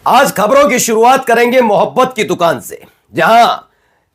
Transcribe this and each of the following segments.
आज खबरों की शुरुआत करेंगे मोहब्बत की दुकान से, जहां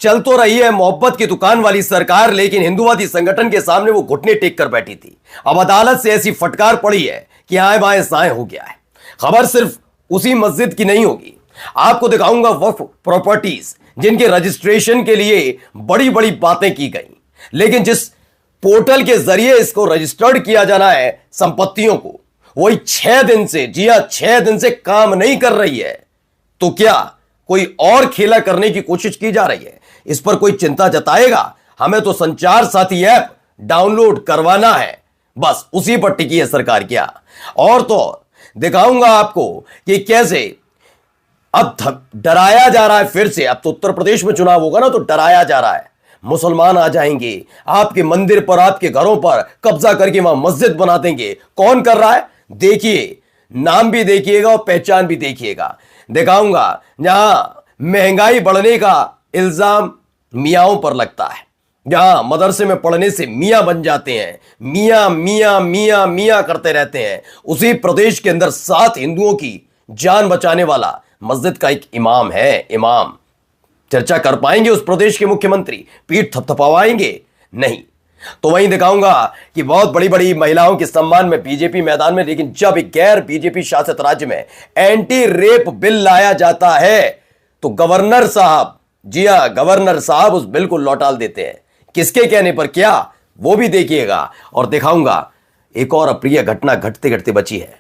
चल तो रही है मोहब्बत की दुकान वाली सरकार, लेकिन हिंदुवादी संगठन के सामने वो घुटने टेक कर बैठी थी। अब अदालत से ऐसी फटकार पड़ी है कि आए बाएं साएं हो गया है। खबर सिर्फ उसी मस्जिद की नहीं होगी, आपको दिखाऊंगा वक्फ प्रॉपर्टीज जिनके रजिस्ट्रेशन के लिए बड़ी बड़ी बातें की गई, लेकिन जिस पोर्टल के जरिए इसको रजिस्टर्ड किया जाना है संपत्तियों को, वही 6 दिन से, जी हां 6 दिन से काम नहीं कर रही है। तो क्या कोई और खेला करने की कोशिश की जा रही है? इस पर कोई चिंता जताएगा? हमें तो संचार साथी ऐप डाउनलोड करवाना है, बस उसी पर टिकी है सरकार। क्या और तो दिखाऊंगा आपको कि कैसे अब डराया जा रहा है फिर से। अब तो उत्तर प्रदेश में चुनाव होगा ना, तो डराया जा रहा है मुसलमान आ जाएंगे आपके मंदिर पर, आपके घरों पर कब्जा करके वहां मस्जिद बना देंगे। कौन कर रहा है देखिए, नाम भी देखिएगा और पहचान भी देखिएगा। दिखाऊंगा जहां महंगाई बढ़ने का इल्जाम मियाओं पर लगता है, जहां मदरसे में पढ़ने से मियां बन जाते हैं, मियां मियां मियां मियां करते रहते हैं। उसी प्रदेश के अंदर 7 हिंदुओं की जान बचाने वाला मस्जिद का एक इमाम है। इमाम चर्चा कर पाएंगे उस प्रदेश के मुख्यमंत्री? पीठ थपथपाएंगे? नहीं। तो वहीं दिखाऊंगा कि बहुत बड़ी बड़ी महिलाओं के सम्मान में बीजेपी मैदान में, लेकिन जब एक गैर बीजेपी शासित राज्य में एंटी रेप बिल लाया जाता है तो गवर्नर साहब, जी हां गवर्नर साहब, उस बिल को लौटाल देते हैं। किसके कहने पर? क्या वो भी देखिएगा। और दिखाऊंगा एक और अप्रिय घटना घटते घटते बची है,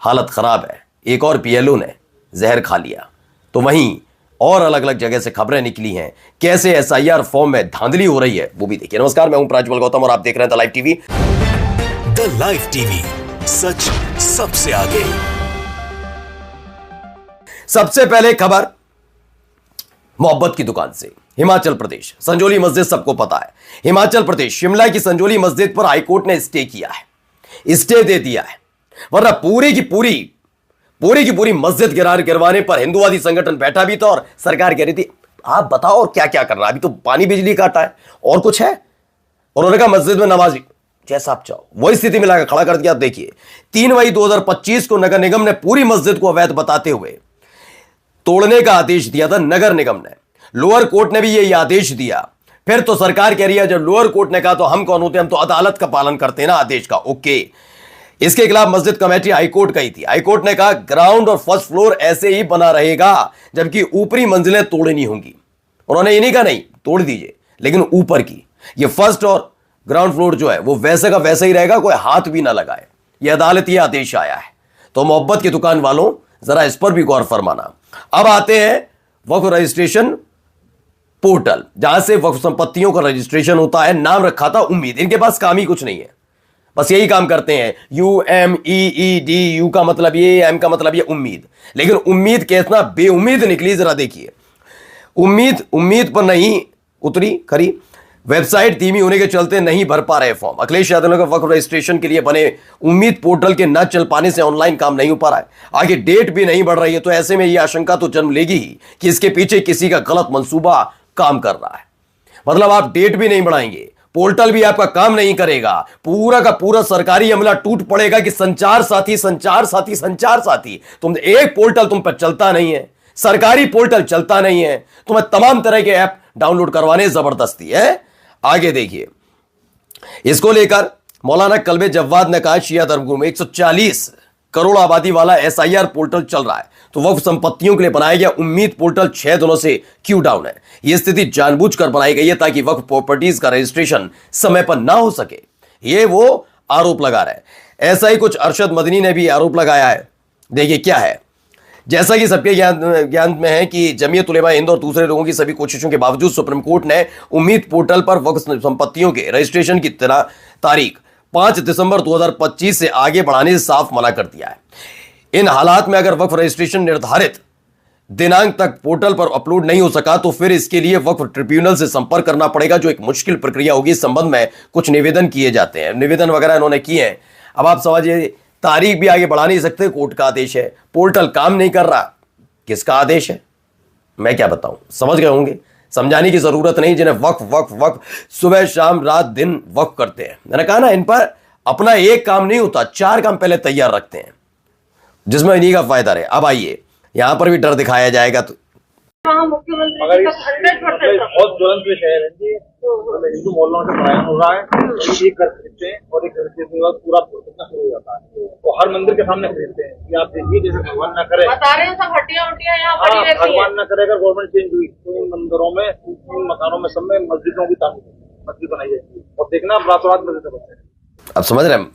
हालत खराब है। एक और पीएलओ ने जहर खा लिया। तो वहीं और अलग अलग जगह से खबरें निकली हैं, कैसे एसआईआर फॉर्म में धांधली हो रही है, वो भी देखिए। नमस्कार, मैं हूं प्राज्वल गौतम और आप देख रहे हैं the live TV. The live TV, सच सबसे आगे। सबसे पहले खबर मोहब्बत की दुकान से। हिमाचल प्रदेश संजौली मस्जिद सबको पता है। हिमाचल प्रदेश शिमला की संजौली मस्जिद पर हाईकोर्ट ने स्टे किया है, स्टे दे दिया है, वरना पूरी की पूरी मस्जिद गिरवाने पर हिंदुवादी संगठन बैठा भी था और सरकार कह रही थी आप बताओ और क्या क्या करना है, अभी तो पानी बिजली काटा है और कुछ है। और उन्होंने कहा मस्जिद में नमाज जैसा आप चाहो। वही स्थिति में लाकर खड़ा कर दिया। देखिए 3 मई 2025 को नगर निगम ने पूरी मस्जिद को अवैध बताते हुए तोड़ने का आदेश दिया था। नगर निगम ने, लोअर कोर्ट ने भी यही आदेश दिया। फिर तो सरकार कह रही है जब लोअर कोर्ट ने कहा तो हम कौन होते हैं, हम तो अदालत का पालन करते हैं ना, आदेश का। ओके, इसके खिलाफ मस्जिद कमेटी हाईकोर्ट गई थी। हाईकोर्ट ने कहा ग्राउंड और फर्स्ट फ्लोर ऐसे ही बना रहेगा, जबकि ऊपरी मंजिलें तोड़नी होंगी। उन्होंने ये नहीं कहा नहीं तोड़ दीजिए, लेकिन ऊपर की ये फर्स्ट और ग्राउंड फ्लोर जो है वो वैसे का वैसा ही रहेगा, कोई हाथ भी ना लगाए। ये अदालती आदेश आया है। तो मोहब्बत की दुकान वालों जरा इस पर भी गौर फरमाना। अब आते हैं वक्फ रजिस्ट्रेशन पोर्टल, जहां से वक्फ संपत्तियों का रजिस्ट्रेशन होता है। नाम रखा था उम्मीद। इनके पास काम ही कुछ नहीं है, बस यही काम करते हैं। UMEED, यू का मतलब ये, एम का मतलब ये, उम्मीद। लेकिन उम्मीद कितना बेउम्मीद निकली जरा देखिए। उम्मीद पर नहीं उतरी खरी। वेबसाइट धीमी होने के चलते नहीं भर पा रहे फॉर्म। अखिलेश यादव का वक्फ रजिस्ट्रेशन के लिए बने उम्मीद पोर्टल के न चल पाने से ऑनलाइन काम नहीं हो पा रहा है। आगे डेट भी नहीं बढ़ रही है, तो ऐसे में यह आशंका तो जन्म लेगी ही कि इसके पीछे किसी का गलत मंसूबा काम कर रहा है। मतलब आप डेट भी नहीं बढ़ाएंगे, पोर्टल भी आपका काम नहीं करेगा, पूरा का पूरा सरकारी अमला टूट पड़ेगा कि संचार साथी संचार साथी संचार साथी। तुम एक पोर्टल तुम पर चलता नहीं है, सरकारी पोर्टल चलता नहीं है, तुम्हें तमाम तरह के ऐप डाउनलोड करवाने जबरदस्ती है। आगे देखिए, इसको लेकर मौलाना कल्बे जव्वाद ने कहा शिया धर्मगुरु में 140 करोड़ आबादी वाला एसआईआर पोर्टल चल रहा है, तो वक्फ संपत्तियों के लिए बनाया गया उम्मीद पोर्टल 6 दिनों से क्यू डाउन है। यह स्थिति जानबूझकर बनाई गई है ताकि वक्फ प्रॉपर्टीज का रजिस्ट्रेशन समय पर ना हो सके, ये वो आरोप लगा रहा है। ऐसा ही कुछ अरशद मदनी ने भी आरोप लगाया है। देखिए क्या है, जैसा कि सबके ज्ञान में है कि जमीयत उलेमा हिंद और दूसरे लोगों की सभी कोशिशों के बावजूद सुप्रीम कोर्ट ने उम्मीद पोर्टल पर वक्फ संपत्तियों के रजिस्ट्रेशन की तारीख 5 दिसंबर 2025 से आगे बढ़ाने से साफ मना कर दिया है। इन हालात में अगर वक्फ रजिस्ट्रेशन निर्धारित दिनांक तक पोर्टल पर अपलोड नहीं हो सका तो फिर इसके लिए वक्फ ट्रिब्यूनल से संपर्क करना पड़ेगा, जो एक मुश्किल प्रक्रिया होगी। इस संबंध में कुछ निवेदन किए जाते हैं, निवेदन वगैरह इन्होंने किए हैं। अब आप समझिए, तारीख भी आगे बढ़ा नहीं सकते, कोर्ट का आदेश है, पोर्टल काम नहीं कर रहा, किसका आदेश है मैं क्या बताऊं। समझ गए होंगे, समझाने की जरूरत नहीं। जिन्हें वक्फ वक्फ वक्फ सुबह शाम रात दिन वक्फ करते हैं, मैंने कहा ना, इन पर अपना एक काम नहीं होता, 4 काम पहले तैयार रखते हैं जिसमें इन्हीं का फायदा रहे। अब आइए, यहाँ पर भी डर दिखाया जाएगा तो वहाँ मुख्यमंत्री का 100% बहुत ज्वलंत विषय है जी। हिंदू मोहल्लों से पलायन हो रहा है। एक घर खरीदते हैं और एक घर खरीदने के बाद पूरा भुगतना शुरू हो जाता है। तो हर मंदिर के सामने खरीदते हैं कि आप देखिए, जैसे भगवान न करे, बता रहे हैं सब हड्डियां उड्डियां यहाँ पड़ी रहती हैं। भगवान न करे अगर गवर्नमेंट चेंज हुई तो इन मंदिरों में, इन मकानों में सब में मस्जिदों की मस्जिद बनाई जाएगी और देखना रातों रात मस्जिद बनते हैं। अब समझ रहे हैं,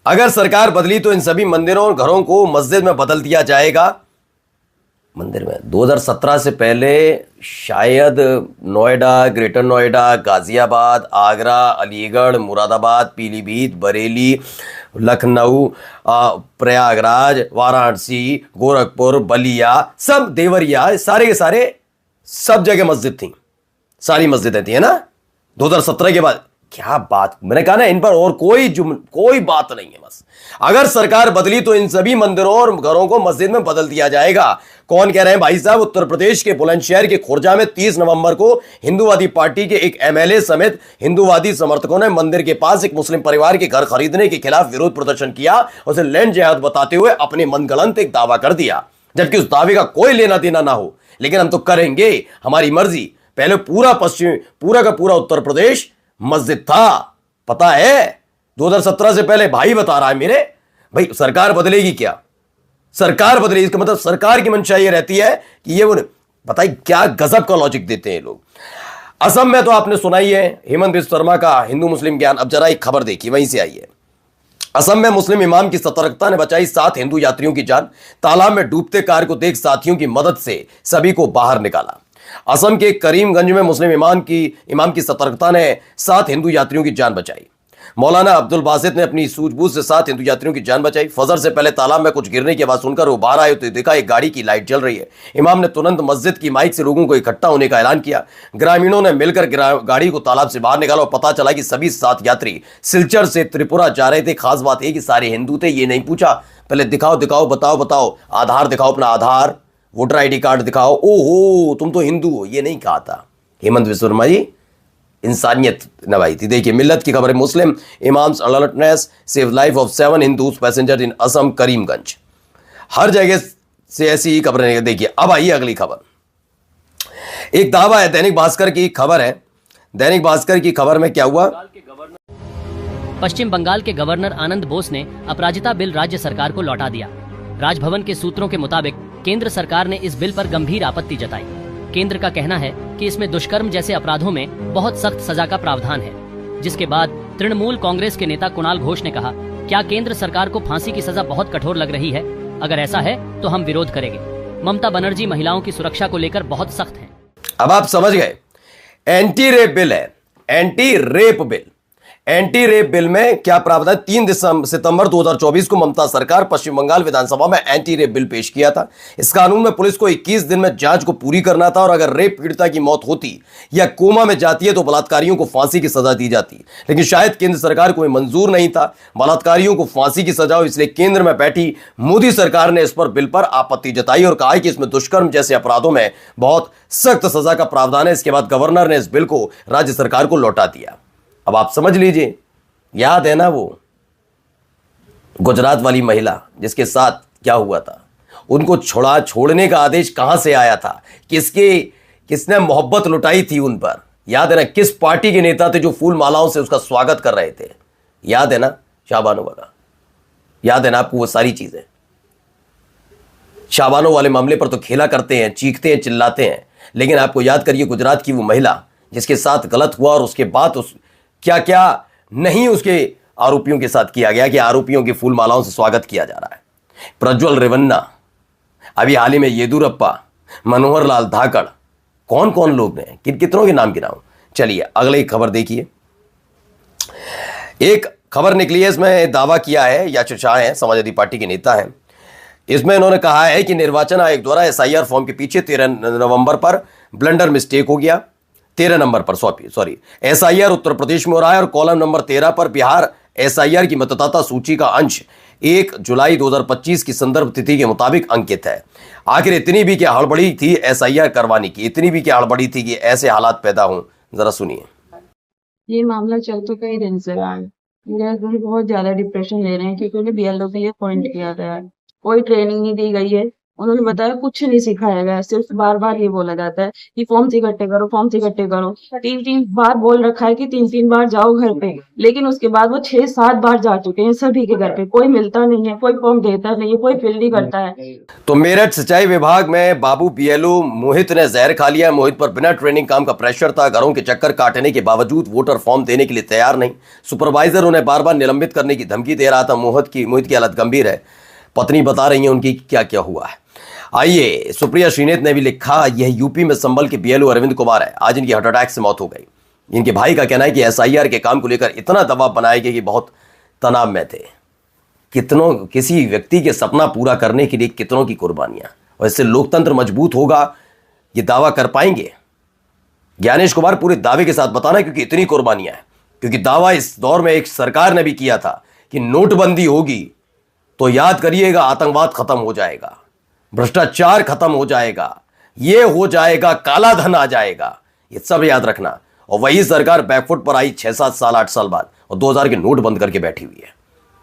अगर सरकार बदली तो इन सभी मंदिरों और घरों को मस्जिद में बदल दिया जाएगा। मंदिर में 2017 से पहले शायद नोएडा, ग्रेटर नोएडा, गाजियाबाद, आगरा, अलीगढ़, मुरादाबाद, पीलीभीत, बरेली, लखनऊ, प्रयागराज, वाराणसी, गोरखपुर, बलिया, सब देवरिया, सारे के सारे सब जगह मस्जिद थी, सारी मस्जिदें थी, है ना। 2017 के बाद क्या बात, मैंने कहा ना, इन पर और कोई बात नहीं है। बस अगर सरकार बदली तो इन सभी मंदिरों और घरों को मस्जिद में बदल दिया जाएगा। कौन कह रहे हैं भाई साहब? उत्तर प्रदेश के बुलंदशहर के खुर्जा में 30 नवंबर को हिंदूवादी पार्टी के एक एमएलए समेत हिंदूवादी समर्थकों ने मंदिर के पास एक मुस्लिम परिवार के घर खरीदने के खिलाफ विरोध प्रदर्शन किया, उसे लैंड जिहाद बताते हुए अपने मनगढ़ंत एक दावा कर दिया, जबकि उस दावे का कोई लेना देना ना हो। लेकिन हम तो करेंगे, हमारी मर्जी। पहले पूरा का पूरा उत्तर प्रदेश मस्जिद था, पता है। 2017 से पहले भाई बता रहा है मेरे भाई। सरकार बदलेगी क्या? सरकार बदलेगी, इसका मतलब सरकार की मंशा ये रहती है कि ये वो, बताइए क्या गजब का लॉजिक देते हैं लोग। असम में तो आपने सुना ही है, हेमंत बिस्व शर्मा का हिंदू मुस्लिम ज्ञान। अब जरा एक खबर देखिए, वहीं से आई है। असम में मुस्लिम इमाम की सतर्कता ने बचाई 7 हिंदू यात्रियों की जान। तालाब में डूबते कार को देख साथियों की मदद से सभी को बाहर निकाला। असम के करीमगंज में मुस्लिम इमाम की सतर्कता ने 7 हिंदू यात्रियों की जान बचाई। मौलाना अब्दुल बासित ने अपनी सूझबूझ से 7 हिंदू यात्रियों की जान बचाई। फजर से पहले तालाब में कुछ गिरने की आवाज सुनकर वो बाहर आए तो देखा एक गाड़ी की लाइट जल रही है। इमाम ने तुरंत मस्जिद की माइक से लोगों को इकट्ठा होने का ऐलान किया। ग्रामीणों ने मिलकर गाड़ी को तालाब से बाहर निकाला और पता चला कि सभी 7 यात्री सिलचर से त्रिपुरा जा रहे थे। खास बात यह कि सारे हिंदू थे। ये नहीं पूछा पहले दिखाओ बताओ आधार दिखाओ, अपना आधार, वोटर आईडी कार्ड दिखाओ, ओहो तुम तो हिंदू हो, ये नहीं कहा था। हेमंत बिस्व शर्मा जी इंसानियत नवाई थी। देखिए मिल्लत की खबर है। Muslim imams alertness save life of 7 Hindus passenger in Assam Karimganj. हर जगह से ऐसी ही खबरें। देखिए अब आइए अगली खबर। एक दावा है, दैनिक भास्कर की खबर है। दैनिक भास्कर की खबर में क्या हुआ? पश्चिम बंगाल के गवर्नर आनंद बोस ने अपराजिता बिल राज्य सरकार को लौटा दिया। राजभवन के सूत्रों के मुताबिक केंद्र सरकार ने इस बिल पर गंभीर आपत्ति जताई। केंद्र का कहना है कि इसमें दुष्कर्म जैसे अपराधों में बहुत सख्त सजा का प्रावधान है। जिसके बाद तृणमूल कांग्रेस के नेता कुणाल घोष ने कहा, क्या केंद्र सरकार को फांसी की सजा बहुत कठोर लग रही है? अगर ऐसा है तो हम विरोध करेंगे। ममता बनर्जी महिलाओं की सुरक्षा को लेकर बहुत सख्त हैं। अब आप समझ गए, एंटी रेप बिल है, anti rape bill. Anti rape bill में क्या प्रावधान? 3 सितंबर 2024 को ममता सरकार पश्चिम बंगाल विधानसभा में एंटी रेप बिल पेश किया था। इस कानून में पुलिस को 21 दिन में जांच को पूरी करना था और अगर रेप पीड़िता की मौत होती या कोमा में जाती है तो बलात्कारियों को फांसी की सजा दी जाती। लेकिन शायद केंद्र सरकार को मंजूर नहीं था बलात्कारियों को फांसी की सजा हो, इसलिए केंद्र में बैठी मोदी सरकार ने इस पर बिल पर आपत्ति जताई और कहा कि इसमें दुष्कर्म जैसे अपराधों में बहुत सख्त सजा का प्रावधान है। इसके बाद गवर्नर ने इस बिल को राज्य सरकार को लौटा दिया। अब आप समझ लीजिए, याद है ना वो गुजरात वाली महिला जिसके साथ क्या हुआ था? उनको छोड़ने का आदेश कहां से आया था? किसने मोहब्बत लुटाई थी उन पर? याद है ना? किस पार्टी के नेता थे जो फूल मालाओं से उसका स्वागत कर रहे थे? याद है ना? शाहबानो वाला, याद है ना आपको वो सारी चीजें? शाहबानो वाले मामले पर तो खेला करते हैं, चीखते हैं, चिल्लाते हैं, लेकिन आपको याद करिए गुजरात की वो महिला जिसके साथ गलत हुआ और उसके बाद क्या क्या नहीं उसके आरोपियों के साथ किया गया कि आरोपियों के फूल मालाओं से स्वागत किया जा रहा है। प्रज्वल रेवन्ना, अभी हाल ही में येदुरप्पा, मनोहर लाल धाकड़, कौन कौन लोग हैं, कितनों के नाम गिनाऊं? चलिए अगले खबर देखिए। एक खबर निकली है, इसमें दावा किया है याचू शाह हैं, समाजवादी पार्टी के नेता हैं। इसमें इन्होंने कहा है कि निर्वाचन आयोग द्वारा एसआईआर फॉर्म के पीछे 13 नवंबर पर ब्लंडर मिस्टेक हो गया। 13 नंबर पर सॉरी एसआईआर उत्तर प्रदेश में हो रहा है और कॉलम नंबर 13 पर बिहार एसआईआर की मतदाता सूची का अंश 1 जुलाई 2025 की संदर्भ तिथि के मुताबिक अंकित है। आखिर इतनी भी क्या हड़बड़ी थी एसआईआर करवाने की? इतनी भी क्या हड़बड़ी थी कि ऐसे हालात पैदा हों? जरा सुनिए। ये मामला चल तो कई दिन से रहा है। मेरे हस्बैंड बहुत ज्यादा डिप्रेशन ले रहे हैं क्योंकि उन्हें बीएलओ के लिए अपॉइंट किया गया है। कोई ट्रेनिंग नहीं दी गई है, उन्होंने बताया कुछ नहीं सिखाया गया, सिर्फ बार बार ये बोला जाता है कि फॉर्म्स इकट्ठे करो, फॉर्म्स इकट्ठे करो। 3-3 बार बोल रखा है कि 3-3 बार जाओ घर पे, लेकिन उसके बाद वो 6-7 बार जा चुके हैं सभी के घर पे। कोई मिलता नहीं है, कोई फॉर्म देता नहीं है, कोई फिल नहीं करता है। तो मेरठ सिंचाई विभाग में बाबू बीएलओ मोहित ने जहर खा लिया। मोहित पर बिना ट्रेनिंग काम का प्रेशर था। घरों के चक्कर काटने के बावजूद वोटर फॉर्म देने के लिए तैयार नहीं। सुपरवाइजर उन्हें बार बार निलंबित करने की धमकी दे रहा था। मोहित की हालत गंभीर है। पत्नी बता रही है उनकी क्या क्या हुआ है। आइए, सुप्रिया श्रीनेत ने भी लिखा, यह यूपी में संभल के बीएलओ अरविंद कुमार है। आज इनकी हार्ट अटैक से मौत हो गई। इनके भाई का कहना है कि एसआईआर के काम को लेकर इतना दबाव बनाया गया कि बहुत तनाव में थे। किसी व्यक्ति के सपना पूरा करने के लिए कितनों की कुर्बानियां, और इससे लोकतंत्र मजबूत होगा, ये दावा कर पाएंगे? ज्ञानेश कुमार पूरे दावे के साथ बताना, क्योंकि इतनी कुर्बानियां हैं। क्योंकि दावा इस दौर में एक सरकार ने भी किया था कि नोटबंदी होगी तो याद करिएगा, आतंकवाद खत्म हो जाएगा, भ्रष्टाचार खत्म हो जाएगा, ये हो जाएगा, काला धन आ जाएगा, ये सब याद रखना। और वही सरकार बैकफुट पर आई 6-7 साल 8 साल बाद, और 2000 के नोट बंद करके बैठी हुई है।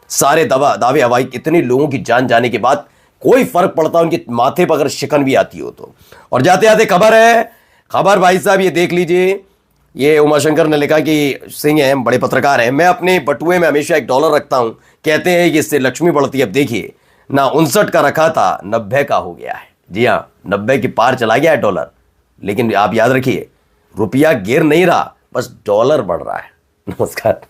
सारे दावे हवाई, कितने लोगों की जान जाने के बाद कोई फर्क पड़ता उनके माथे पर अगर शिकन भी आती हो तो। और जाते जाते खबर भाई साहब ये देख लीजिए। ये उमाशंकर ने लिखा कि सिंह हैं, बड़े पत्रकार हैं, मैं अपने बटुए में हमेशा $1 रखता हूं, कहते हैं कि इससे लक्ष्मी बढ़ती है। अब देखिए ना, 59 का रखा था, 90 का हो गया है। जी हाँ, 90 के पार चला गया है डॉलर। लेकिन आप याद रखिए, रुपया गिर नहीं रहा, बस डॉलर बढ़ रहा है। नमस्कार।